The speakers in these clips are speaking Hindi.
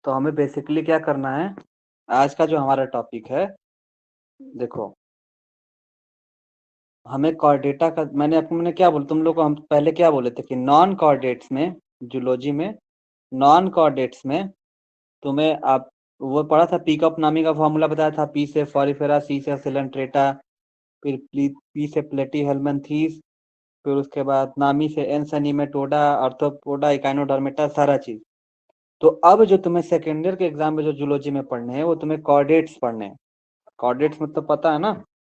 तो हमें बेसिकली क्या करना है, आज का जो हमारा टॉपिक है, देखो हमें कॉर्डेटा का मैंने क्या बोला तुम लोग को, हम पहले क्या बोले थे कि नॉन कॉर्डेट्स में, जूलॉजी में नॉन कॉर्डेट्स में तुम्हें आप वो पढ़ा था, पिकअप नामी का फॉर्मूला बताया था, पी से फॉरिफेरा, सी से सिलेंट्रेटा, फिर पी से प्लेटीहेल्मिन्थीस, फिर उसके बाद नामी से एनसेनीमेटोडा, आर्थ्रोपोडा, इकाइनोडर्मेटा, सारा चीज। तो अब जो तुम्हें सेकेंड ईयर के एग्जाम में जो जूलॉजी में पढ़ने हैं वो तुम्हें कॉर्डेट्स पढ़ने हैं। कॉर्डेट्स मतलब पता है ना,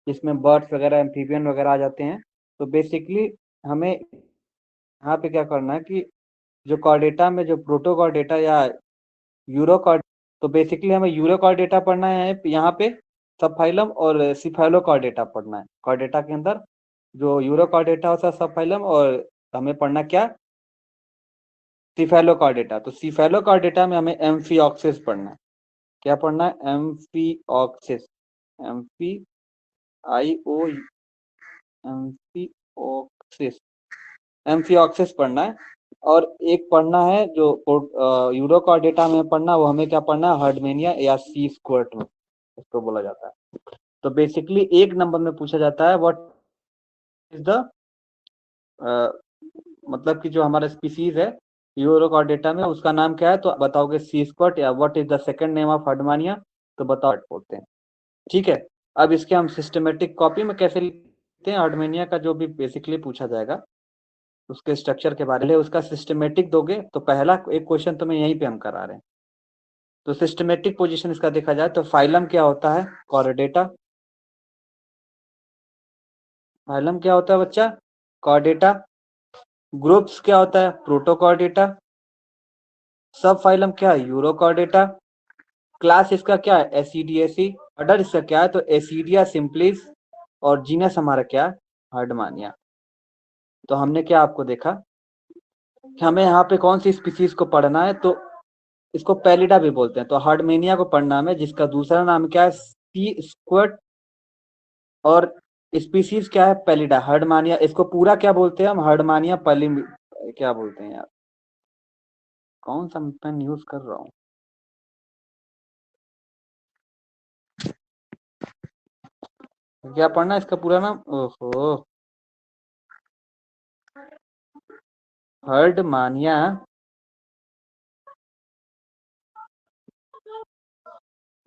जिसमें बर्ड्स वगैरह एम्फीबियन वगैरह आ जाते हैं। तो बेसिकली हमें यहाँ पे क्या करना है कि जो कॉर्डेटा में जो प्रोटोकॉर्डेटा या यूरोकॉर्ड, तो बेसिकली हमें यूरोकॉर्डेटा पढ़ना है यहाँ पे सब फाइलम, और सिफेलोकॉर्डेटा पढ़ना है कॉर्डेटा के अंदर। जो यूरोकॉर्डेटा होता है सब फाइलम, और हमें पढ़ना क्या, सिफेलोकॉर्डेटा। तो सिफेलोकॉर्डेटा में हमें एम्फिऑक्सिस पढ़ना है। क्या पढ़ना है? एम्फिऑक्सिस, एम्फी आई ओ एम्फिऑक्सिस, एम्फिऑक्सिस पढ़ना है। और एक पढ़ना है जो यूरोकॉर्डेटा में पढ़ना, वो हमें क्या पढ़ना है, हर्डमेनिया या सी स्क्वर्ट में इसको बोला जाता है। तो बेसिकली एक नंबर में पूछा जाता है व्हाट इज द मतलब कि जो हमारा स्पीसीज है यूरोकॉर्डेटा में उसका नाम क्या है, तो बताओगे सी स्क्वर्ट, या what is the second name of Herdmania, तो बताओ बोलते हैं। ठीक है, अब इसके हम सिस्टमेटिक कॉपी में कैसे लिखते हैं हर्डमेनिया का, जो भी बेसिकली पूछा जाएगा उसके स्ट्रक्चर के बारे में, उसका सिस्टमेटिक दोगे तो पहला एक क्वेश्चन तुम्हें यहीं पे हम करा रहे हैं। तो सिस्टमेटिक पोजीशन इसका देखा जाए तो फाइलम क्या होता है, कॉर्डेटा। फाइलम क्या होता है बच्चा, कॉर्डेटा। ग्रुप्स क्या होता है, प्रोटोकॉर्डेटा। सब फाइलम क्या है, यूरोकॉर्डेटा। क्लास इसका क्या है, एसिडियसी। ऑर्डर इसका क्या है, तो एसिडिया सिंपलिस। और जीनस हमारा क्या है, हर्डमानिया। तो हमने क्या आपको देखा कि हमें यहाँ पे कौन सी स्पीसीज को पढ़ना है, तो इसको पैलिडा भी बोलते हैं। तो हर्डमेनिया को पढ़ना है, जिसका दूसरा नाम क्या है, सी स्क्वर्ट, और स्पीसीज क्या है, पैलिडा, हर्डमानिया। इसको पूरा क्या बोलते हैं हम, हर्डमानिया पैली, क्या बोलते हैं यार, कौन सा पेन यूज कर रहा हूँ, क्या पढ़ना है इसका पूरा नाम, ओहो, हर्डमानिया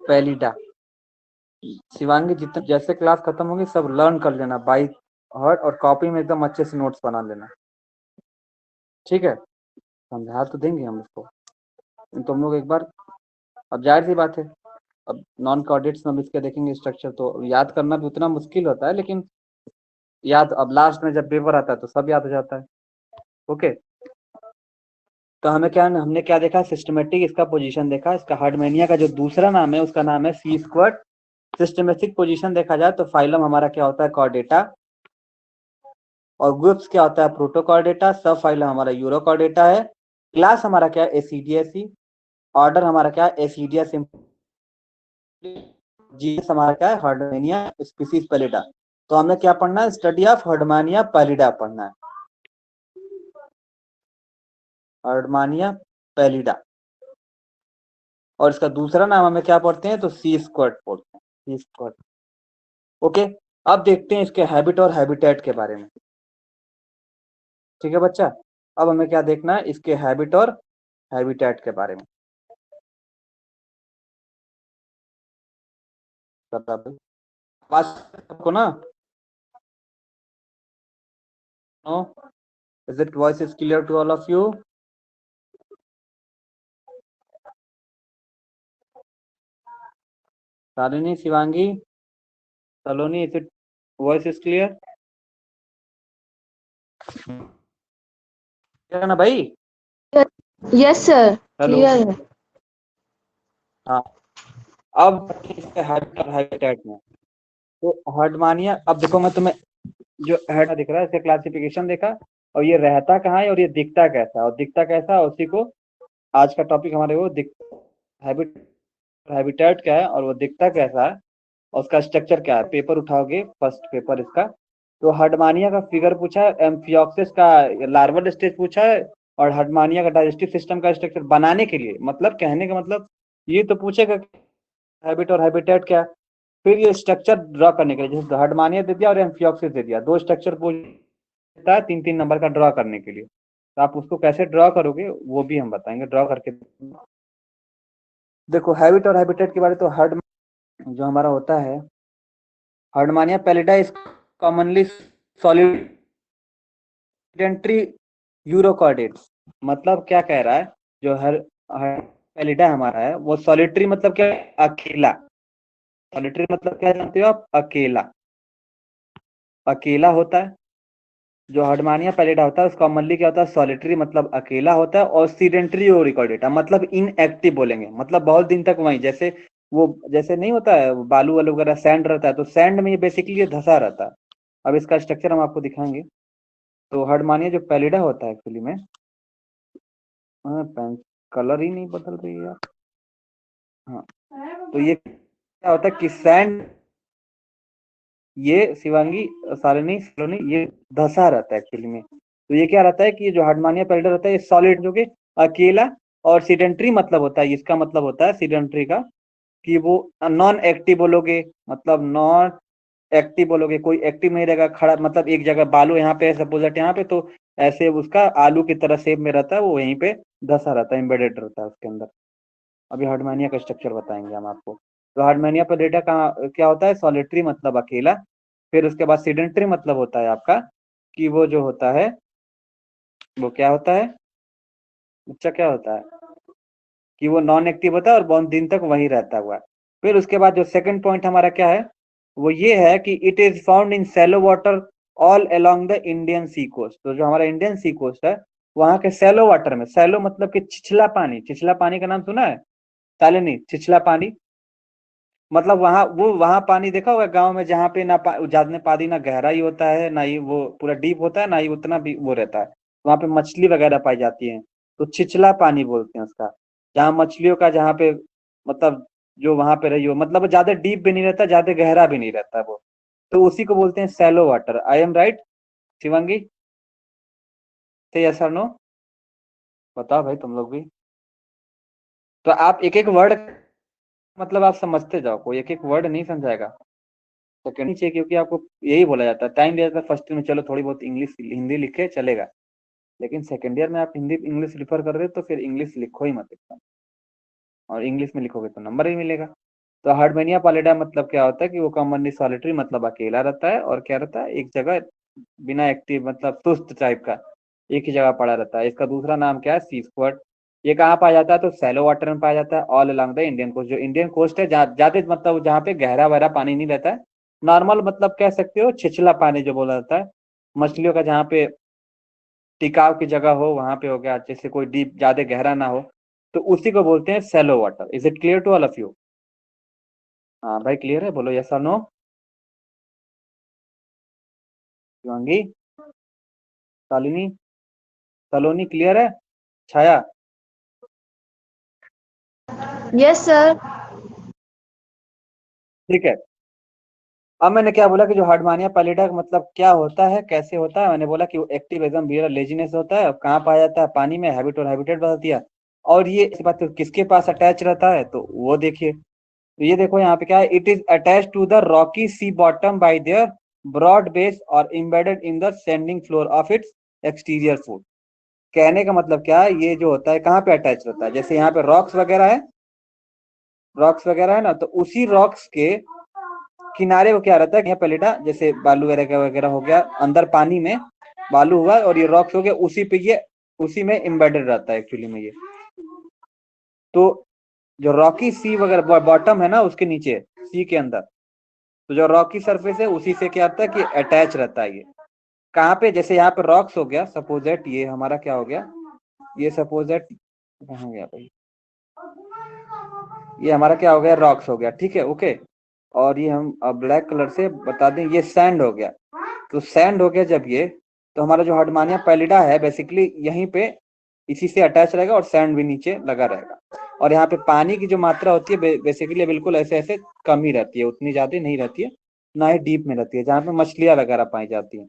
पैलिडा। शिवांगी जितने जैसे क्लास खत्म होगी सब लर्न कर लेना बाई हर्ट, और कॉपी में एकदम अच्छे से नोट्स बना लेना। ठीक है, समझा तो देंगे हम इसको, तुम लोग एक बार, अब जाहिर सी बात है, अब नॉन कोऑर्डिनेट्स में हम इसके देखेंगे स्ट्रक्चर, तो याद करना भी उतना मुश्किल होता है, लेकिन याद अब लास्ट में जब पेपर आता है तो सब याद हो जाता है। ओके, तो हमने क्या देखा, सिस्टमेटिक इसका पोजीशन देखा, इसका हार्डमेनिया का जो दूसरा नाम है उसका नाम है सी स्क्वाड। सिस्टमेटिक पोजीशन देखा जाए तो फाइलम हमारा क्या होता है, कॉर्डेटा, और ग्रुप्स क्या होता है, प्रोटोकॉर्डेटा। सब फाइलम हमारा यूरोकॉर्डेटा है। क्लास हमारा क्या है, एसिडियसी। ऑर्डर हमारा क्या है, एसिडिया सिंपल। जीनस हमारा क्या है, हर्डमेनिया स्पीसीज पैलिडा। तो हमें क्या पढ़ना है, स्टडी ऑफ हर्डमानिया पैलिडा पढ़ना है, हर्डमानिया पैलिडा। और इसका दूसरा नाम हमें क्या पढ़ते हैं, तो सी स्क्वाड पढ़ते हैं, सी स्क्वाड। ओके, अब देखते हैं इसके हैबिट और हैबिटेट के बारे में। ठीक है बच्चा, अब हमें क्या देखना है, इसके हैबिट और हैबिटेट के बारे में। आपको ना, no, is it voice is clear to all of you? Shalini, Shivangi, Saloni, is it voice is clear? क्या ना भाई? यस सर, हेलो, क्लियर है। हाँ, अब इसके हैबिट और हैबिटेट में, तो हर्डमानिया, अब देखो मैं तुम्हें जो हेड दिख रहा है इसका क्लासिफिकेशन देखा, और ये रहता कहाँ है और ये दिखता कैसा है, और दिखता कैसा है उसी को आज का टॉपिक हमारे वो हैबिट, हैबिटेट क्या है और वो दिखता कैसा है और उसका स्ट्रक्चर क्या है। पेपर उठाओगे, फर्स्ट पेपर इसका, तो हर्डमानिया का फिगर पूछा है, एम्फिऑक्सिस का लार्वल स्टेज पूछा है, और हर्डमानिया का डाइजेस्टिव सिस्टम का स्ट्रक्चर बनाने के लिए, मतलब कहने का मतलब ये तो पूछेगा हैबिट और हैबिटेट क्या, फिर ये स्ट्रक्चर ड्रॉ करने के लिए, जैसे हर्डमानिया दे दिया और एम्फिऑक्सिस दे दिया, 2 स्ट्रक्चर पूछता है 3-3 नंबर का ड्रॉ करने के लिए, तो आप उसको कैसे ड्रॉ करोगे वो भी हम बताएंगे ड्रॉ करके। देखो हैबिट और हैबिटेट के बारे तो हर्ड जो हमारा होता है, हर्डमानिया पैलिडा इज कॉमनली सॉलिडेंट्री यूरोकॉर्डेट्स, मतलब क्या कह रहा है, जो पैलिडा हमारा है वो सॉलिटरी मतलब क्या, अकेला, सॉलिटरी मतलब क्या जानते हो आप, अकेला, अकेला होता है। जो हर्डमानिया पैलिडा होता है उसका कॉमनली क्या होता है, सॉलिटरी मतलब अकेला होता है, और सीडेंटरी यूरोकॉर्डेटा मतलब इनएक्टिव बोलेंगे, मतलब बहुत दिन तक वहीं, जैसे वो जैसे नहीं होता है बालू वालू वगैरह सैंड रहता है, तो सैंड में ये बेसिकली ये धसा रहता है। अब इसका स्ट्रक्चर हम आपको दिखाएंगे। तो हर्डमानिया जो पैलिडा होता है एक्चुअली में, पेन कलर ही नहीं बदल रही है यार। हाँ, तो ये क्या होता है कि सैंड, ये शिवांगी सालिनी सलोनी ये धसा रहता है एक्चुअली में। तो ये क्या रहता है कि जो हर्डमानिया पैलिडा रहता है ये सॉलिड जो कि अकेला, और सीडेंट्री मतलब होता है, इसका मतलब होता है सीडेंट्री का कि वो नॉन एक्टिव बोलोगे, मतलब नॉन एक्टिव बोलोगे, कोई एक्टिव नहीं रहेगा, खड़ा मतलब एक जगह बालू यहाँ पे सपोज यहाँ पे, तो ऐसे उसका आलू की तरह शेप में रहता है, वो यहीं पे धसा रहता है, एम्बेडेड रहता है उसके अंदर। अभी हार्डमानिया का स्ट्रक्चर बताएंगे हम आपको। तो हार्डमानिया पर डेटा कहाँ क्या होता है, सॉलिटरी मतलब अकेला, फिर उसके बाद सीडेंटरी मतलब होता है आपका कि वो जो होता है वो क्या होता है, बच्चा क्या होता है कि वो नॉन एक्टिव होता है और बहुत दिन तक वही रहता हुआ। फिर उसके बाद जो सेकंड पॉइंट हमारा क्या है, वो ये है कि it is found in shallow water all along the Indian sea coast. तो जो हमारा इंडियन सी कोस्ट है वहां के सैलो वाटर में, सैलो मतलब कि छिछला पानी, छिछला पानी का नाम सुना है, सालिनी, छिछला पानी मतलब वहां पानी देखा होगा गांव में, जहाँ पे ना ज्यादा पानी ना गहराई होता है ना ही वो पूरा डीप होता है, ना ही उतना भी वो रहता है, वहां पे मछली वगैरह पाई जाती है, तो छिछला पानी बोलते हैं उसका, जहाँ मछलियों का जहाँ पे मतलब जो वहां पे रही हो, मतलब ज्यादा डीप भी नहीं रहता ज्यादा गहरा भी नहीं रहता वो, तो उसी को बोलते हैं shallow water. I am right Shivangi, से यस और नो, बताओ भाई तुम लोग भी। तो आप एक एक वर्ड मतलब आप समझते जाओ, कोई एक एक वर्ड नहीं समझाएगा, सेकंड ही चाहिए, क्योंकि आपको यही बोला जाता है, टाइम दिया जाता है फर्स्ट ईयर में, चलो थोड़ी बहुत इंग्लिश हिंदी लिखे चलेगा, लेकिन सेकंड ईयर में आप हिंदी इंग्लिश रिफर कर रहे हो तो फिर इंग्लिश लिखो ही मत एकदम, और इंग्लिश में लिखोगे तो नंबर ही मिलेगा। तो हार्डमेनिया पॉलिडा मतलब क्या होता है कि वो कॉमनली सॉलिटरी मतलब अकेला रहता है, और क्या रहता है एक जगह बिना एक्टिव मतलब सुस्त टाइप का एक ही जगह पड़ा रहता है। इसका दूसरा नाम क्या है, सी स्क्वाड। ये कहाँ पाया जाता है, तो सैलो वाटर में पाया जाता है all along the Indian coast. जो इंडियन कोस्ट है ज्यादा मतलब जहाँ पे गहरा वहरा पानी नहीं रहता है, नॉर्मल मतलब कह सकते हो छिछला पानी जो बोला जाता है, मछलियों का जहाँ पे टिकाव की जगह हो वहां पे हो गया, जैसे कोई डीप ज्यादा गहरा ना हो, तो उसी को बोलते हैं shallow water. Is it clear to all of you? हाँ भाई क्लियर है, बोलो यस और नो। शिवांगी, शालिनी, सलोनी क्लियर है, छाया? Yes, sir. ठीक है। अब मैंने क्या बोला कि जो हार्डमानिया पैलिडा का मतलब क्या होता है, कैसे होता है, मैंने बोला कि वो एक्टिव एकदम बियर लेजीनेस होता है, कहाँ पाया जाता है, पानी में, हैबिट और हैबिटेट बता दिया। और ये इस बात तो किसके पास अटैच रहता है, तो वो देखिए, तो ये देखो यहाँ पे क्या है, it is attach to the rocky sea bottom by their broad base और embedded in the sanding floor of its exterior food. कहने का मतलब क्या है, ये जो होता है कहाँ पे अटैच रहता है, जैसे यहाँ पे रॉक्स वगैरह है, रॉक्स वगैरह है ना, तो उसी रॉक्स के किनारे वो क्या रहता है, यहाँ पैलिडा जैसे बालू वगैरह हो गया, अंदर पानी में बालू हुआ और ये रॉक्स हो गया, उसी पे ये उसी में एम्बेडेड रहता है एक्चुअली में ये। तो जो रॉकी सी वगैरह बॉटम है ना उसके नीचे सी के अंदर, तो जो रॉकी सरफेस है उसी से क्या होता है कि अटैच रहता है ये। कहाँ पे, जैसे यहाँ पे रॉक्स हो गया, सपोज दैट ये हमारा क्या हो गया, ये सपोज दैट कहाँ गया भाई, ये हमारा क्या हो गया, रॉक्स हो गया, ठीक है ओके। और ये हम ब्लैक कलर से बता दें ये सैंड हो गया। तो सैंड हो गया जब ये, तो हमारा जो हार्डमानिया पैलिडा है बेसिकली यहीं पे इसी से अटैच रहेगा, और सैंड भी नीचे लगा रहेगा। और यहाँ पे पानी की जो मात्रा होती है बेसिकली बिल्कुल ऐसे ऐसे कम ही रहती है, उतनी ज्यादा नहीं रहती है, ना ही डीप में रहती है, जहाँ पे मछलियां वगैरह पाई जाती है।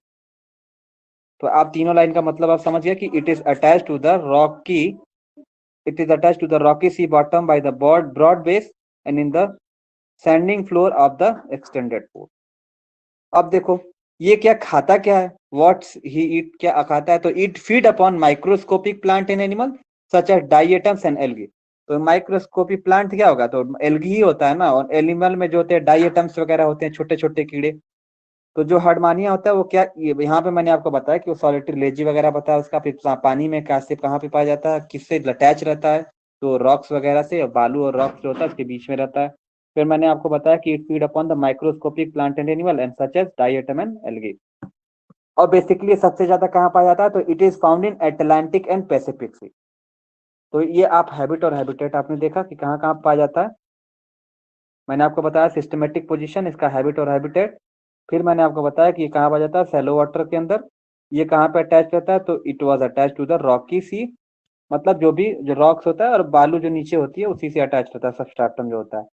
तो आप तीनों लाइन का मतलब आप समझ गए कि it is attach to the rocky, it is attached to the rocky sea bottom by the broad base and in the sanding floor of the extended port. अब देखो ये क्या खाता क्या है, व्हाट्स ही ईट, क्या खाता है, तो it feed upon microscopic plant in animal such as diatoms and algae. तो माइक्रोस्कोपिक प्लांट क्या होगा, तो एल्गी ही होता है ना, और एनिमल में जो होते हैं डाइएटम्स वगैरह होते हैं, छोटे छोटे कीड़े। तो जो हर्डमानिया होता है वो क्या, यहाँ पे मैंने आपको बताया कि वो सॉलिटरी लेजी वगैरह बताया, उसका फिर पानी में कैसे कहाँ पे पाया जाता है, किससे अटैच रहता है, तो रॉक्स वगैरह से, बालू और रॉक्स जो होता है उसके बीच में रहता है। फिर मैंने आपको बताया कि it feed upon the microscopic plant and animal and such as diatom and algae. और बेसिकली सबसे ज्यादा कहाँ पाया जाता है, तो it is found in Atlantic and Pacific sea. तो ये आप हैबिट और हैबिटेट आपने देखा कि कहाँ कहाँ पाया जाता है। मैंने आपको बताया सिस्टमेटिक पोजीशन, इसका हैबिट और हैबिटेट। फिर मैंने आपको बताया कि ये कहाँ पाया जाता है, सैलो वाटर के अंदर। ये कहाँ पे अटैच रहता है, तो it was attach to the rocky sea, मतलब जो भी जो रॉक्स होता है और बालू जो नीचे होती है उसी से अटैच रहता है, सबस्ट्रेटम जो होता है।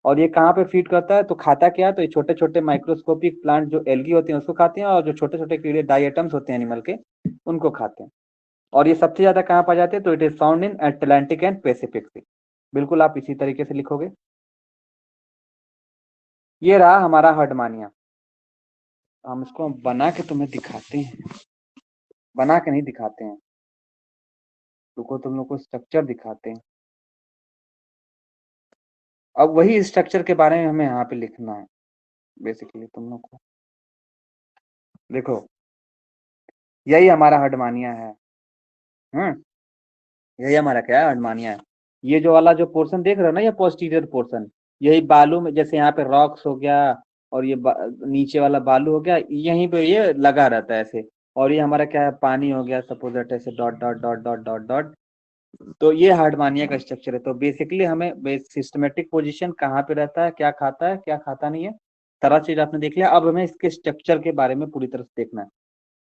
और ये कहाँ पे फीड करता है, तो खाता क्या है, तो ये छोटे छोटे माइक्रोस्कोपिक प्लांट जो एल्गी होती हैं उसको खाते हैं, और जो छोटे छोटे कीड़े डाइएटम्स होते हैं एनिमल के उनको खाते हैं। और ये सबसे ज्यादा कहाँ पाए जाते हैं, तो it is found in Atlantic and Pacific सी। बिल्कुल आप इसी तरीके से लिखोगे। ये रहा हमारा हर्डमानिया। हम इसको बना के तुम्हें दिखाते हैं, बना के नहीं दिखाते हैं, रुको तुम लोग को स्ट्रक्चर दिखाते हैं। अब वही स्ट्रक्चर के बारे में हमें यहाँ पे लिखना है बेसिकली तुम लोग को। देखो यही हमारा हर्डमानिया है। यही हमारा क्या है, हर्डमानिया है। ये जो वाला जो पोर्शन देख रहे हो ना, ये पोस्टीरियर पोर्शन, यही बालू में, जैसे यहाँ पे रॉक्स हो गया और ये नीचे वाला बालू हो गया, यहीं पे ये लगा रहता है ऐसे। और ये हमारा क्या है, पानी हो गया सपोज दैट, ऐसे dot dot dot dot dot dot. तो ये हार्डमानिया का स्ट्रक्चर है। तो बेसिकली हमें सिस्टमेटिक पोजीशन कहाँ पे रहता है, क्या खाता है क्या खाता नहीं है, सारा चीज आपने देख लिया। अब हमें इसके स्ट्रक्चर के बारे में पूरी तरह से देखना है।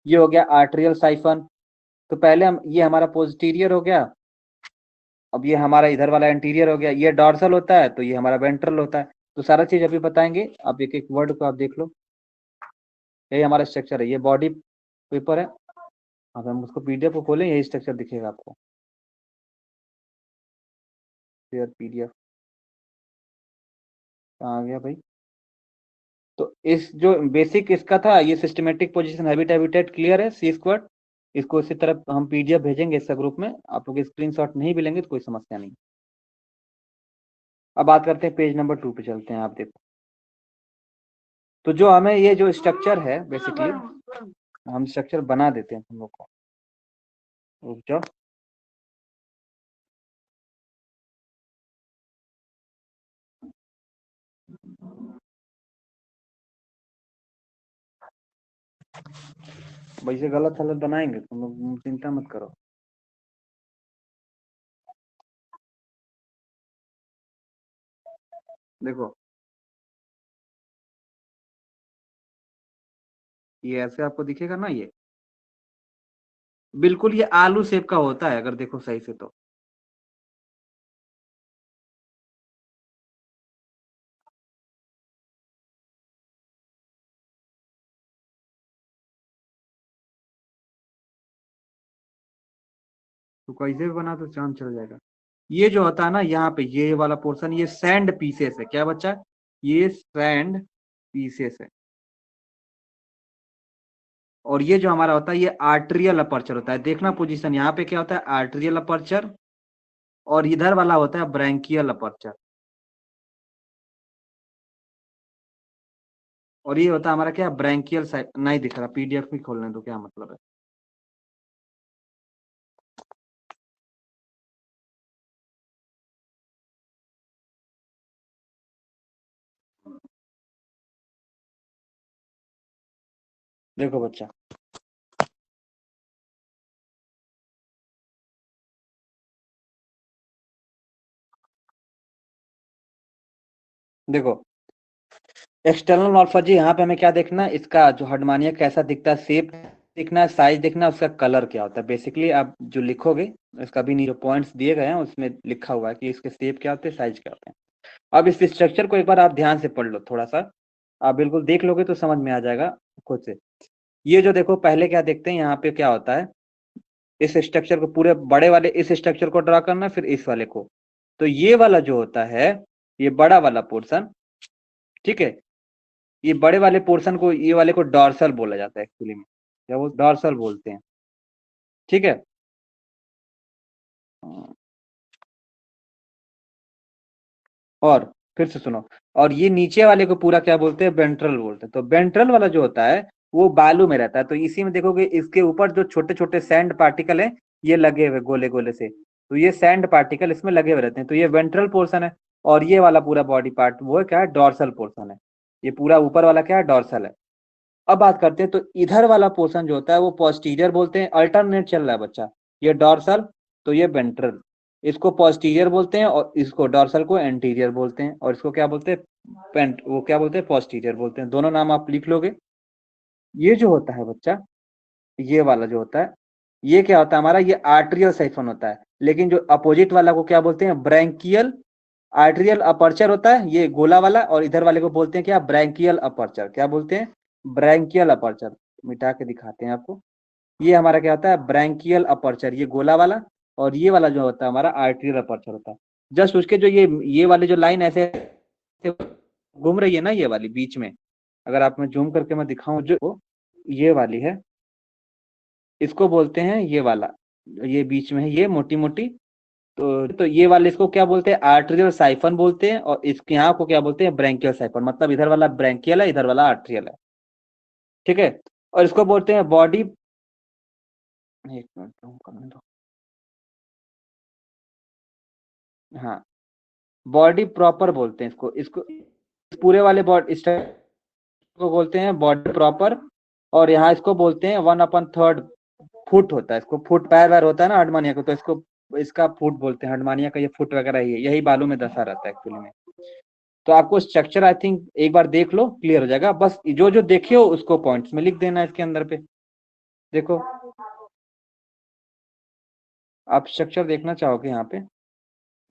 ये हो गया आर्टेरियल साइफन। तो पहले हम, ये हमारा पोस्टीरियर हो गया, अब ये हमारा इधर वाला एंटीरियर हो गया, ये डॉर्सल होता है, तो ये हमारा वेंट्रल होता है। तो सारा चीज अभी बताएंगे, आप एक एक वर्ड को आप देख लो। यही हमारा स्ट्रक्चर है, ये बॉडी पेपर है। अब हम उसको पीडीएफ को खोलें, यही स्ट्रक्चर दिखेगा आपको। शेयर पीडीएफ कहाँ आ गया भाई। तो इस जो बेसिक इसका था, ये systematic position habit habitat clear है, सी स्क्वाड। इसको इसी तरफ हम पीडीएफ भेजेंगे इसका ग्रुप में, आप लोग स्क्रीनशॉट नहीं भी लेंगे तो कोई समस्या नहीं। अब बात करते हैं पेज नंबर 2 पे चलते हैं, आप देखो। तो जो हमें ये जो स्ट्रक्चर है बेसिकली, हम स्ट्रक्चर बना देते हैं तुम लोग को, रुक जाओ। वैसे गलत हालत बनाएंगे तुम लोग, चिंता मत करो। देखो ये ऐसे आपको दिखेगा ना, ये बिल्कुल ये आलू शेप का होता है अगर देखो सही से तो। तो कैसे भी बना तो चांद चल जाएगा। ये जो होता है ना यहाँ पे, ये वाला पोर्शन, ये सैंड पीसेस है, क्या बच्चा, ये सैंड पीसेस है। और ये जो हमारा होता है ये आर्टेरियल अपर्चर होता है। देखना पोजीशन, यहाँ पे क्या होता है, आर्टेरियल अपर्चर, और इधर वाला होता है ब्रैंकियल अपर्चर। और ये होता है हमारा क्या, ब्रैंकियल साइड। नहीं दिख रहा, पीडीएफ भी खोलने दो, क्या मतलब है। देखो बच्चा, देखो एक्सटर्नल मॉर्फोलॉजी, यहाँ पे हमें क्या देखना है, इसका जो हर्डमानिया कैसा दिखता है, शेप दिखना है, साइज देखना है, उसका कलर क्या होता है। बेसिकली आप जो लिखोगे, इसका भी नहीं, जो पॉइंट्स दिए गए हैं उसमें लिखा हुआ है कि इसके शेप क्या होते हैं, साइज क्या होते हैं। अब इस स्ट्रक्चर को एक बार आप ध्यान से पढ़ लो थोड़ा सा, आप बिल्कुल देख लोगे तो समझ में आ जाएगा खुद से। ये जो देखो पहले क्या देखते हैं यहाँ पे क्या होता है, इस स्ट्रक्चर को पूरे बड़े वाले इस स्ट्रक्चर को ड्रा करना, फिर इस वाले को। तो ये वाला जो होता है, ये बड़ा वाला पोर्शन, ठीक है, ये बड़े वाले पोर्शन को, ये वाले को डॉर्सल बोला जाता है एक्चुअली में, या वो डॉर्सल बोलते हैं, ठीक है। और फिर से सुनो, और ये नीचे वाले को पूरा क्या बोलते हैं, वेंट्रल बोलते हैं। तो वेंट्रल वाला जो होता है वो बालू में रहता है। तो इसी में देखोगे इसके ऊपर जो छोटे छोटे सैंड पार्टिकल है, ये लगे हुए गोले गोले से, तो ये सैंड पार्टिकल इसमें लगे हुए रहते हैं, तो ये वेंट्रल पोर्शन है। और ये वाला पूरा बॉडी पार्ट वो है क्या है, डॉर्सल पोर्शन है। ये पूरा ऊपर वाला क्या है, डॉर्सल है। अब बात करते हैं, तो इधर वाला पोर्शन जो होता है वो पोस्टीरियर बोलते हैं, अल्टरनेट चल रहा है बच्चा, ये डॉर्सल, तो ये वेंट्रल, इसको पोस्टीरियर बोलते हैं, और इसको डॉर्सल को एंटीरियर बोलते हैं, और इसको क्या बोलते हैं, पेंट, वो क्या बोलते हैं, पोस्टीरियर बोलते हैं। दोनों नाम आप लिख लोगे। ये जो होता है बच्चा, ये वाला जो होता है, ये क्या होता है हमारा, ये आर्ट्रियल साइफन होता है। लेकिन जो अपोजिट वाला को क्या बोलते हैं, ब्रैंकियल आर्ट्रियल अपर्चर होता है, ये गोला वाला, और इधर वाले को बोलते हैं क्या, ब्रैंकियल अपर्चर। क्या बोलते हैं, ब्रैंकियल अपर्चर। मिटा के दिखाते हैं आपको। ये हमारा क्या होता है, ब्रैंकियल अपर्चर, ये गोला वाला, और ये वाला जो होता है हमारा आर्ट्रियल अपर्चर होता है। जस्ट उसके जो ये वाले जो लाइन ऐसे घूम रही है ना, ये वाली बीच में, अगर आप मैं जूम करके मैं दिखाऊं, जो ये वाली है, इसको बोलते हैं ये वाला, ये बीच में है, ये मोटी मोटी, तो ये वाले इसको क्या बोलते हैं, आर्ट्रियल साइफन बोलते हैं, और इसके यहाँ को क्या बोलते हैं, ब्रैंकियल साइफन। मतलब इधर वाला ब्रैंकियल है, इधर वाला आर्ट्रियल है, ठीक है। और इसको बोलते हैं बॉडी, एक मिनट जूम करने दो, हाँ, बॉडी प्रॉपर बोलते हैं इसको, इसको इस पूरे वाले बॉडी को बोलते हैं बॉडी प्रॉपर। और यहाँ इसको बोलते हैं 1/3 फुट होता है, इसको फुट पैर वैर होता है ना हडमानिया को, तो इसको इसका फुट बोलते हैं, हडमानिया का ये फुट वगैरह ही है, यही बालू में दसा रहता है एक्चुअली में। तो आपको स्ट्रक्चर आई थिंक एक बार देख लो, क्लियर हो जाएगा। बस जो जो देखे हो उसको पॉइंट्स में लिख देना इसके अंदर पे। देखो आप स्ट्रक्चर देखना चाहोगे यहाँ पे,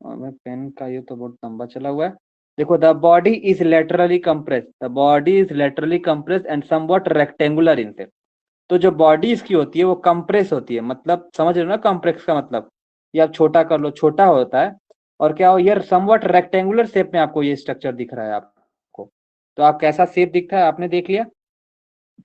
और मैं पेन का ये तो बहुत लंबा चला हुआ है। देखो, the body is laterally compress, the body is laterally compress and somewhat rectangular in shape. तो जो बॉडी इसकी होती है वो कंप्रेस होती है, मतलब समझ रहे हो ना कंप्रेस का मतलब, ये आप छोटा कर लो, छोटा होता है। और क्या हो, ये समवॉट रेक्टेंगुलर शेप में आपको ये स्ट्रक्चर दिख रहा है आपको। तो आप कैसा शेप दिखता है आपने देख लिया।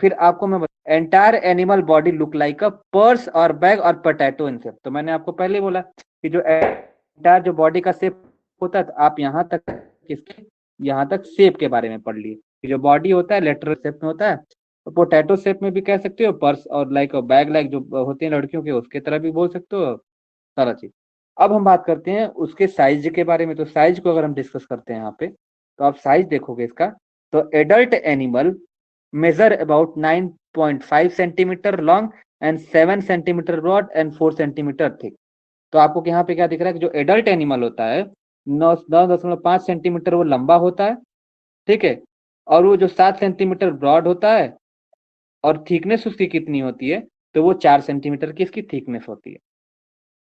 फिर आपको मैं entire animal body look like a purse और बैग और पोटैटो इन शेप। तो मैंने आपको पहले बोला कि जो एंटायर जो बॉडी का शेप होता है, तो आप यहाँ तक किसके, यहाँ तक शेप के बारे में पढ़ लिए कि जो बॉडी होता है लेटरल शेप में होता है, तो पोटैटो शेप में भी कह सकते हो, पर्स और लाइक बैग लाइक जो होते हैं लड़कियों के, उसके तरह भी बोल सकते हो, सारा चीज। अब हम बात करते हैं उसके साइज के बारे में। तो साइज को अगर हम डिस्कस करते हैं यहाँ पे, तो आप साइज देखोगे इसका, तो adult animal measure about 9.5 centimetre long and 7 centimetre broad and 4 centimetre thick. तो आपको यहाँ पे क्या दिख रहा है कि जो एडल्ट एनिमल होता है 9.5 सेंटीमीटर वो लंबा होता है, ठीक है। और वो जो 7 सेंटीमीटर ब्रॉड होता है, और थिकनेस उसकी कितनी होती है, तो वो 4 सेंटीमीटर की इसकी थिकनेस होती है।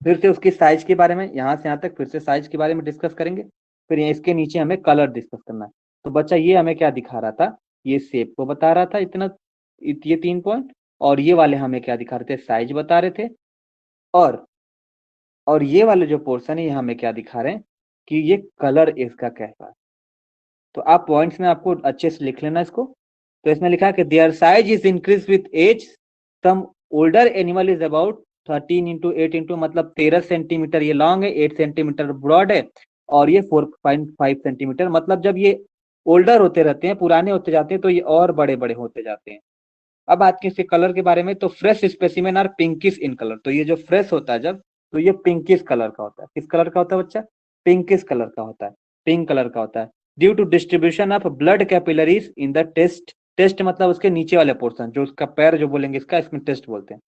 फिर से उसकी साइज के बारे में, यहाँ से यहाँ तक फिर से साइज के बारे में डिस्कस करेंगे। फिर इसके नीचे हमें कलर डिस्कस करना है। तो बच्चा ये हमें क्या दिखा रहा था, ये शेप को बता रहा था इतना, ये 3 पॉइंट। और ये वाले हमें क्या दिखा रहे थे, साइज बता रहे थे। और और ये वाले जो पोर्शन है ये हमें क्या दिखा रहे हैं कि ये कलर इसका कैसा है। तो आप पॉइंट्स में आपको अच्छे से लिख लेना इसको। तो इसमें लिखा है कि their size is increase with age, some older animal is about 13 × 8 मतलब 13 सेंटीमीटर ये लॉन्ग है, 8 सेंटीमीटर ब्रॉड है, और ये 4.5 सेंटीमीटर। मतलब जब ये ओल्डर होते रहते हैं, पुराने होते जाते हैं, तो ये और बड़े बड़े होते जाते हैं। अब बात की इसके कलर के बारे में, तो fresh specimen are pinkish in colour. तो ये जो फ्रेश होता है जब, तो ये पिंकिश कलर का होता है। किस कलर का होता है बच्चा, पिंकिश कलर का होता है, पिंक कलर का होता है। Due to distribution of blood capillaries in the test, test मतलब उसके नीचे वाले पोर्शन, जो उसका पैर जो बोलेंगे इसका, इसमें टेस्ट बोलते हैं।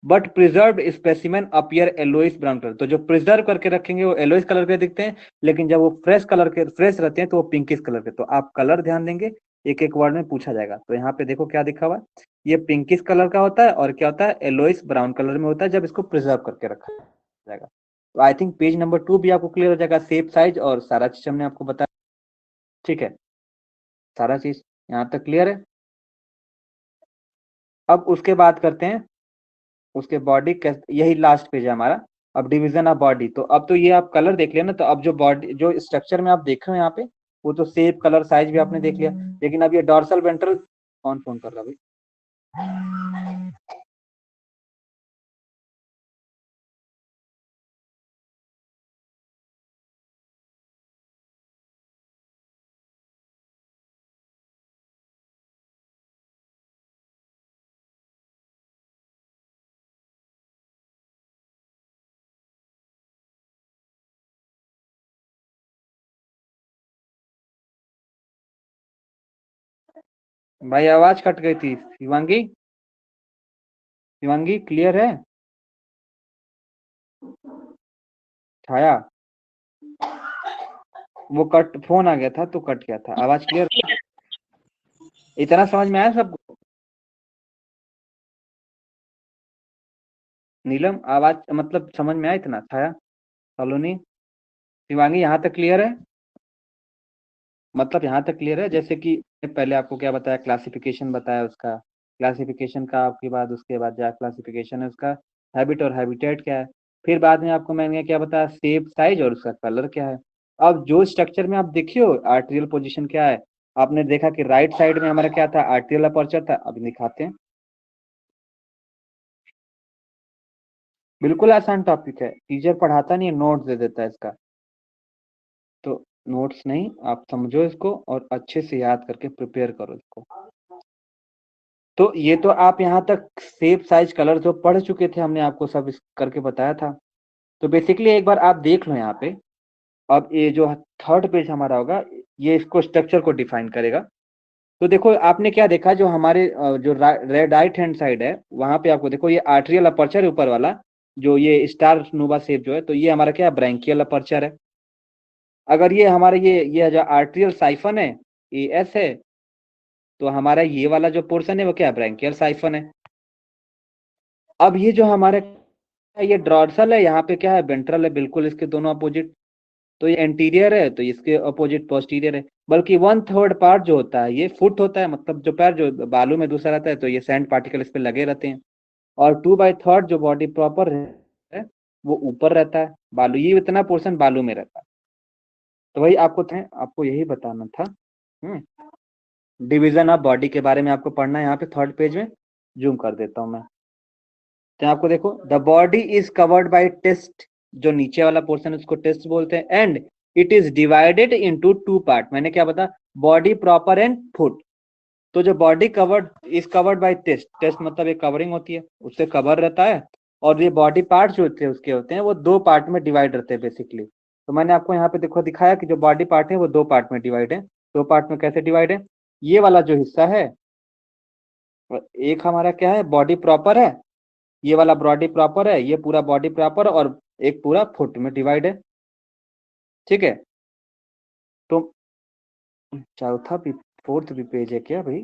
But preserve specimen appear yellowish brown colour. तो जो प्रिजर्व करके रखेंगे वो येलोइश कलर के दिखते हैं, लेकिन जब वो फ्रेश कलर के फ्रेश रहते हैं तो वो पिंकिश कलर के। तो आप कलर ध्यान देंगे, एक एक वर्ड में पूछा जाएगा। तो यहाँ पे देखो क्या दिखा हुआ है, ये पिंकिश कलर का होता है, और क्या होता है, येलोइश ब्राउन कलर में होता है जब इसको प्रिजर्व करके रखा जाएगा। तो आई थिंक पेज नंबर 2 भी आपको क्लियर हो जाएगा, शेप साइज और सारा चीज हमने आपको बताया, ठीक है। सारा चीज यहाँ तक क्लियर है। अब उसके बाद करते हैं उसके बॉडी, यही लास्ट पेज है हमारा। अब डिवीजन ऑफ बॉडी, तो अब तो ये आप कलर देख लिया ना, तो अब जो बॉडी जो स्ट्रक्चर में आप देख रहे हो यहाँ पे, वो तो शेप कलर साइज भी आपने देख लिया, लेकिन अब ये डॉर्सल वेंट्रल, कौन फोन कर रहा भाई? भाई आवाज कट गई थी। शिवांगी, शिवांगी क्लियर है? छाया, वो कट, फोन आ गया था तो कट गया था। आवाज क्लियर, इतना समझ में आया सबको? नीलम, आवाज मतलब समझ में आया इतना? छाया, सलोनी, शिवांगी, यहाँ तक क्लियर है? मतलब यहाँ तक क्लियर है? जैसे कि पहले आपको क्या बताया, क्लासिफिकेशन बताया उसका, क्लासिफिकेशन का आपके बाद उसके बाद जो क्लासिफिकेशन है उसका, हैबिट और हैबिटेट क्या है, फिर बाद में आपको मैंने क्या बताया, शेप साइज और उसका कलर क्या है। अब जो स्ट्रक्चर में आप देखियो आर्टेरियल पोजीशन क्या है, आपने देखा कि राइट साइड में हमारा क्या था, आर्टेरियल अपर्चर था। अब दिखाते हैं, बिल्कुल आसान टॉपिक है, टीचर पढ़ाता नहीं है, नोट्स दे देता है इसका। तो नोट्स नहीं, आप समझो इसको और अच्छे से याद करके प्रिपेयर करो इसको। तो ये तो आप यहाँ तक शेप साइज कलर जो पढ़ चुके थे, हमने आपको सब करके बताया था। तो बेसिकली एक बार आप देख लो यहाँ पे। अब ये जो थर्ड पेज हमारा होगा, ये इसको स्ट्रक्चर को डिफाइन करेगा। तो देखो आपने क्या देखा, जो हमारे जो राइट हैंड साइड है, वहां पे आपको देखो ये आर्टरियल अपर्चर है ऊपर वाला, जो ये स्टार नोवा शेप जो है, तो ये हमारा क्या है, ब्रैंकियल अपर्चर है। अगर ये हमारे ये जो आर्टरियल साइफन है, ए एस है, तो हमारा ये वाला जो पोर्शन है वो क्या है, ब्रैंकियल साइफन है। अब ये जो हमारे ये डॉर्सल है, यहाँ पे क्या है, वेंट्रल है, बिल्कुल इसके दोनों अपोजिट। तो ये एंटीरियर है, तो इसके अपोजिट पोस्टीरियर है। बल्कि वन थर्ड पार्ट जो होता है ये फुट होता है, मतलब जो पैर जो बालू में दूसरा रहता है, तो ये सैंड पार्टिकल इस पे लगे रहते हैं। और 2/3 जो बॉडी प्रॉपर है वो ऊपर रहता है, बालू, ये इतना पोर्शन बालू में रहता है। तो वही आपको यही बताना था। डिवीजन ऑफ बॉडी के बारे में आपको पढ़ना है यहाँ पे थर्ड पेज में। जूम कर देता हूँ मैं, तो आपको देखो, the body is covered by test, जो नीचे वाला पोर्शन है उसको टेस्ट बोलते हैं, and it is divided into 2 part. मैंने क्या बताया, बॉडी प्रॉपर एंड फुट। तो जो body covered is covered by test, test मतलब एक कवरिंग होती है, उससे कवर रहता है। और ये बॉडी पार्ट जो होते हैं उसके होते हैं वो 2 पार्ट में डिवाइड रहते हैं बेसिकली। तो मैंने आपको यहाँ पे देखो दिखाया कि जो बॉडी पार्ट है वो 2 पार्ट में डिवाइड है। 2 पार्ट में कैसे डिवाइड है, ये वाला जो हिस्सा है, एक हमारा क्या है, बॉडी प्रॉपर है, ये वाला बॉडी प्रॉपर है, ये पूरा बॉडी प्रॉपर, और एक पूरा फुट में डिवाइड है। ठीक है, तो चौथा भी फोर्थ भी पेज है क्या भाई?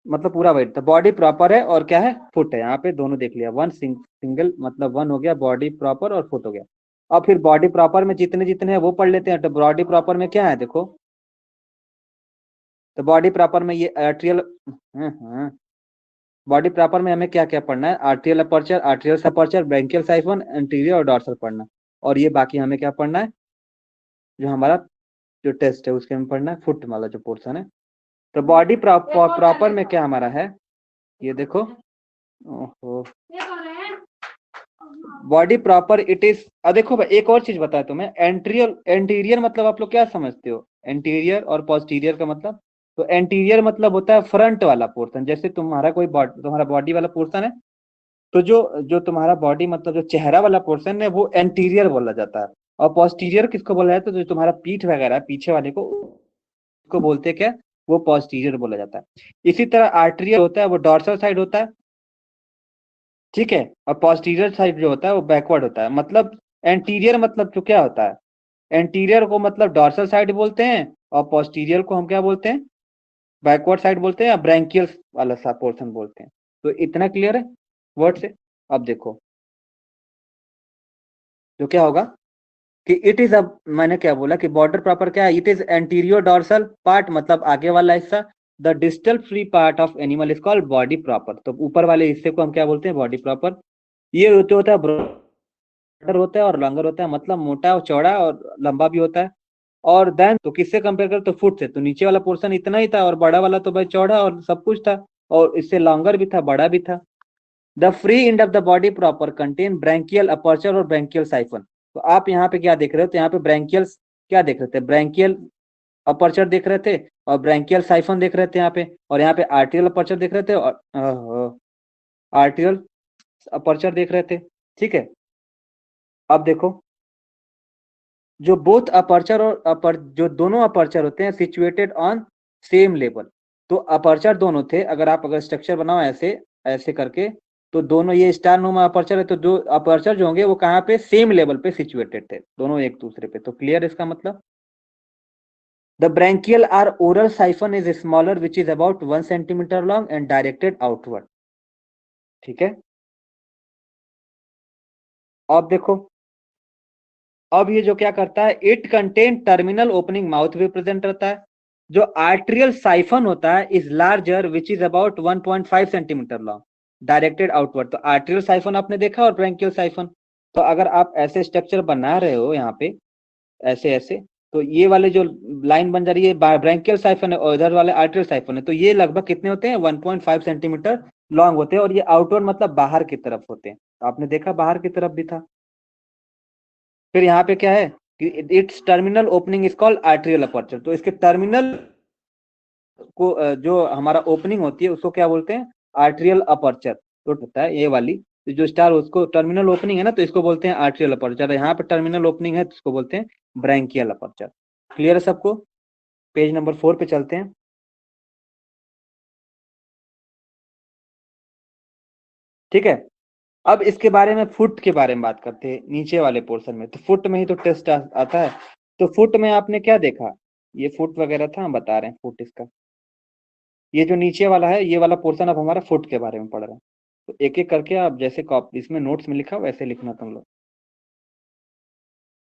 मतलब पूरा वेट, तो बॉडी प्रॉपर है और क्या है, फुट है। यहाँ पे दोनों देख लिया, वन सिंगल मतलब वन हो गया, बॉडी प्रॉपर और फुट हो गया। अब फिर बॉडी प्रॉपर में जितने जितने हैं वो पढ़ लेते हैं। तो बॉडी प्रॉपर में क्या है देखो, तो बॉडी प्रॉपर में ये आर्ट्रियल, बॉडी प्रॉपर में हमें क्या क्या पढ़ना है, atrial aperture, atrial aperture, branchial siphon, anterior और डॉर्सल पढ़ना। और ये बाकी हमें क्या पढ़ना है, जो हमारा जो टेस्ट है उसके में पढ़ना है, फुट वाला जो पोर्शन है। तो बॉडी प्रॉपर में क्या हमारा है, ये देखो, ओहो, बॉडी प्रॉपर इट इज, देखो भाई एक और चीज बताया तुम्हें, एंटीरियर, एंटीरियर मतलब आप लोग क्या समझते हो, एंटीरियर और पोस्टीरियर का मतलब। तो एंटीरियर मतलब होता है फ्रंट वाला पोर्शन, जैसे तुम्हारा कोई तुम्हारा बॉडी वाला पोर्शन है, तो जो जो तुम्हारा बॉडी मतलब जो चेहरा वाला पोर्शन है वो एंटीरियर बोला जाता है। और पोस्टीरियर किसको बोला जाता है, जो तुम्हारा पीठ वगैरह है पीछे वाले को बोलते हैं क्या, वो पोस्टीरियर बोला जाता है। इसी तरह आर्टेरियल होता है वो डॉर्सल साइड होता है, ठीक है, और पोस्टीरियर साइड जो होता है वो बैकवर्ड होता है। मतलब एंटीरियर मतलब जो क्या होता है, एंटीरियर को मतलब डॉर्सल साइड बोलते हैं, और पोस्टीरियर को हम क्या बोलते हैं, बैकवर्ड साइड बोलते हैं, या ब्रैंकियल वाला सा पोर्शन बोलते हैं। तो इतना क्लियर है वर्ड से? अब देखो जो क्या होगा कि इट इज, अब मैंने क्या बोला कि बॉर्डर प्रॉपर क्या है, it is anterior dorsal part, मतलब आगे वाला हिस्सा, the distal free part of animal is called body proper. तो ऊपर वाले हिस्से को हम क्या बोलते हैं? Body proper. ये होता है ब्रॉडर होता है और लॉन्गर होता है, मतलब मोटा और चौड़ा और लंबा भी होता है। और देन तो किससे कंपेयर करें? तो फुट से। तो नीचे वाला पोर्शन इतना ही था और बड़ा वाला तो भाई चौड़ा और सब कुछ था, और इससे लॉन्गर भी था, बड़ा भी था। The free end of the body proper contain branchial aperture और ब्रैंकियल साइफन। तो आप यहाँ पे क्या देख रहे हो? तो यहाँ पे ब्रैंकियल क्या देख रहे थे? ब्रैंकियल अपर्चर देख रहे थे और ब्रैंकियल साइफन देख रहे थे यहाँ पे, और यहाँ पे आर्टियल अपर्चर देख रहे थे और आर्टियल अपर्चर देख रहे थे। ठीक है, अब देखो, जो बोथ अपर्चर और जो दोनों अपर्चर होते हैं सिचुएटेड ऑन सेम लेवल। तो अपर्चर दोनों थे, अगर स्ट्रक्चर बनाओ ऐसे ऐसे करके, तो दोनों ये स्टार नुमा अपर्चर है, तो दो अपर्चर जो होंगे वो कहाँ पे? सेम लेवल पे सिचुएटेड थे दोनों एक दूसरे पे। तो क्लियर इसका मतलब? The branchial or oral siphon is smaller which is about 1 centimetre long and directed outward. ठीक है, अब देखो, अब ये जो क्या करता है, it contain terminal opening mouth भी प्रेजेंट रहता है। जो आर्ट्रियल साइफन होता है is larger which is about 1.5 centimetre long directed outward. तो आर्ट्रियल साइफन आपने देखा और ब्रैंकियल साइफन। तो अगर आप ऐसे स्ट्रक्चर बना रहे हो यहाँ पे ऐसे ऐसे, तो ये वाले जो लाइन बन जा रही है ब्रैंकियल साइफन है और इधर वाले आर्ट्रियल साइफन है, तो ये लगभग कितने होते हैं? 1.5 सेंटीमीटर लॉन्ग होते हैं, और ये आउटवर्ड मतलब बाहर की तरफ होते हैं। आपने देखा बाहर की तरफ भी था। फिर यहाँ पे क्या है कि its terminal opening is called atrial aperture. तो इसके टर्मिनल को जो हमारा ओपनिंग होती है उसको क्या बोलते हैं? Atrial aperture. तो होता है ये वाली जो स्टार, उसको टर्मिनल ओपनिंग है ना, तो इसको बोलते हैं आर्ट्रियल अपर्चर। यहाँ पे टर्मिनल ओपनिंग है तो इसको बोलते हैं ब्रैंकियल अपर्चर। क्लियर है सबको? पेज नंबर 4 पे चलते हैं। ठीक है, अब इसके बारे में फुट के बारे में बात करते हैं नीचे वाले पोर्शन में। तो फुट में ही तो टेस्ट आता है। तो फुट में आपने क्या देखा? ये फुट वगैरह था, हम बता रहे हैं फुट इसका। ये जो नीचे वाला है, ये वाला पोर्शन अब हमारा फुट के बारे में पढ़ रहे हैं। तो एक एक करके आप जैसे कॉपी इसमें नोट्स में लिखा वैसे लिखना तुम लोग।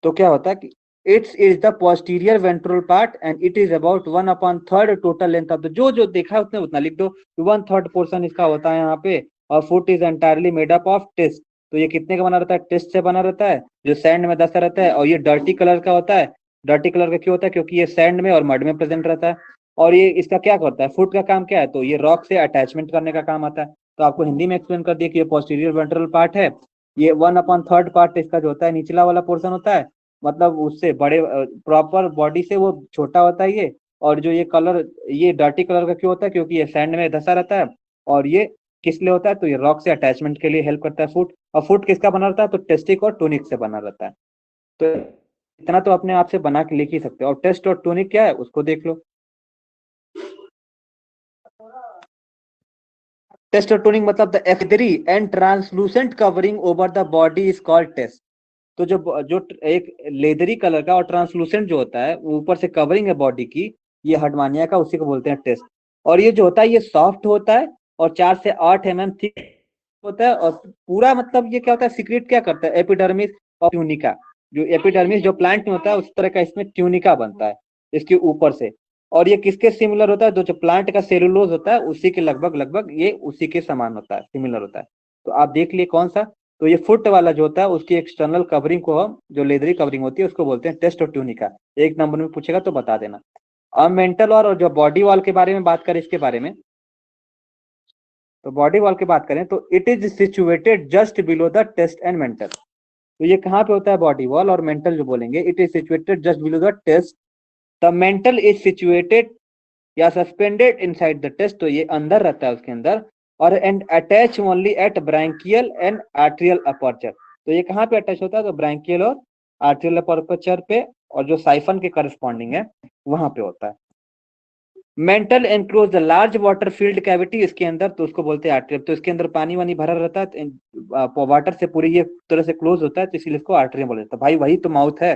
तो क्या होता है कि it's is the posterior ventral part and it is about 1/3 total length of the. जो देखा है उतने उतना लिख दो। 1/3 पोर्शन इसका होता है यहाँ पे। और foot is entirely made up of test. तो ये कितने का बना रहता है? टेस्ट से बना रहता है, जो सैंड में दसा रहता है, और ये डर्टी कलर का होता है। डर्टी कलर का क्यों होता है? क्योंकि ये सैंड में और मड में प्रेजेंट रहता है। और ये इसका क्या करता है? फुट का काम क्या है? तो ये रॉक से अटैचमेंट करने का काम आता है। तो आपको हिंदी में एक्सप्लेन कर दिया कि ये पोस्टीरियर वेंट्रल पार्ट है। ये 1/3 पार्ट इसका जो होता है निचला वाला पोर्शन होता है, मतलब उससे बड़े प्रॉपर बॉडी से वो छोटा होता है ये। और जो ये कलर, ये डर्टी कलर का क्यों होता है? क्योंकि ये सैंड में धंसा रहता है। और ये किस लिए होता है? तो ये रॉक से अटैचमेंट के लिए हेल्प करता है फुट। और फुट किसका बना रहता है? तो टेस्टिक और टूनिक से बना रहता है। तो इतना तो अपने आप से बना के लिख ही सकते हो। और टेस्ट और टूनिक क्या है उसको देख लो। टेस्ट और टूनिक मतलब the extra and translucent covering over the body is called test. तो जो एक लेदरी कलर का और ट्रांसलूसेंट जो होता है ऊपर से कवरिंग है बॉडी की, ये हर्डमानिया का, उसी को बोलते हैं टेस्ट। और ये जो होता है ये सॉफ्ट होता है और 4 से 8 mm थिक होता है। और पूरा मतलब ये क्या होता है? सीक्रेट क्या करता है? एपिडर्मिस और ट्यूनिका। जो एपिडर्मिस जो प्लांट में होता है उस तरह का इसमें ट्यूनिका बनता है इसके ऊपर से। और ये किसके सिमिलर होता है? जो प्लांट का सेलुलोज होता है उसी के लगभग लगभग ये उसी के समान होता है, सिमिलर होता है। तो आप देख लिए कौन सा। तो ये फुट वाला जो होता है उसकी एक्सटर्नल कवरिंग को हम, जो लेदरी कवरिंग होती है, उसको बोलते हैं टेस्ट और ट्यूनिका। एक नंबर में पूछेगा तो बता देना। अब मेंटल और जो बॉडी वॉल के बारे में बात करें इसके बारे में, तो बॉडी वॉल की बात करें तो it is situated just below the test and mantle. तो ये कहाँ पे होता है बॉडी वॉल? और मेंटल जो बोलेंगे, it is situated just below the test. The mantle is situated या सस्पेंडेड इनसाइड द टेस्ट। तो ये अंदर रहता है उसके अंदर। और and attach only at branchial and atrial aperture. तो ये कहाँ पे अटैच होता है? तो ब्रैंकियल और आर्ट्रियल अपर्चर पे, और जो साइफन के करस्पॉन्डिंग है वहां पे होता है। Mental enclose the large water field cavity इसके अंदर, तो उसको बोलते हैं आर्ट्रियम। तो इसके अंदर पानी वानी भरा रहता है, वाटर से पूरी ये तरह से क्लोज होता है, तो इसीलिए इसको आर्ट्रियम बोला जाता है। भाई वही तो माउथ है।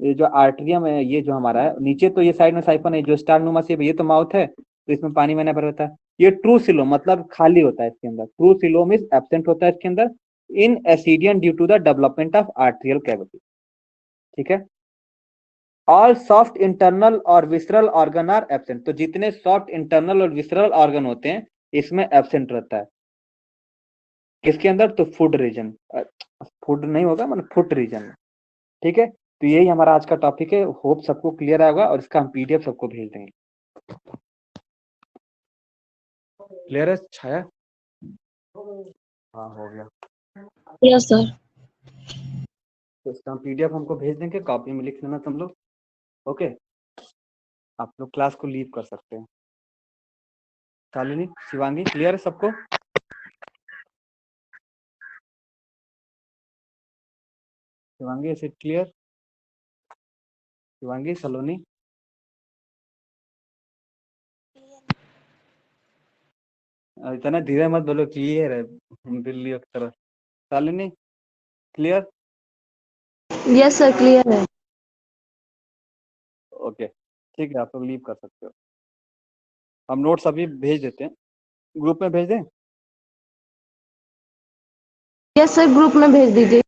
ये जो आर्ट्रियम है ये जो हमारा है, नीचे तो ये साइड में साइफन है जो स्टार नुमा शेप, ये तो माउथ है। तो इसमें पानी वानी भरा रहता है। ये ट्रू सिलो मतलब खाली होता है इसके अंदर। ट्रू सिलो मींस एब्सेंट होता है इसके अंदर in ascidian due to the development of atrial cavity. ठीक है, ऑल सॉफ्ट इंटरनल और विसरल ऑर्गन आर एब्सेंट। तो जितने सॉफ्ट इंटरनल और विसरल ऑर्गन होते हैं इसमें एब्सेंट रहता है। किसके अंदर? तो फूड रीजन, फूड नहीं होगा मतलब फूड रीजन में। ठीक है, तो यही हमारा आज का टॉपिक है। होप सबको क्लियर होगा और इसका हम पीडीएफ सबको भेज देंगे। क्लियर है छाया? हाँ हो गया। Yes sir. तो इसका हम पीडीएफ हमको भेज देंगे, कॉपी में लिख लेना तुम लोग। ओके, आप लोग क्लास को लीव कर सकते हैं। शालिनी, शिवांगी, क्लियर है सबको? Shivangi is it clear? Shivangi, Saloni, इतना धीरे मत बोलो, क्लियर है बिल्ली की तरह। Shalini clear? Yes sir, clear है। ओके ठीक है, आप लोग लीव कर सकते हो। हम नोट्स अभी भेज देते हैं, ग्रुप में भेज दें? यस सर, ग्रुप में भेज दीजिए।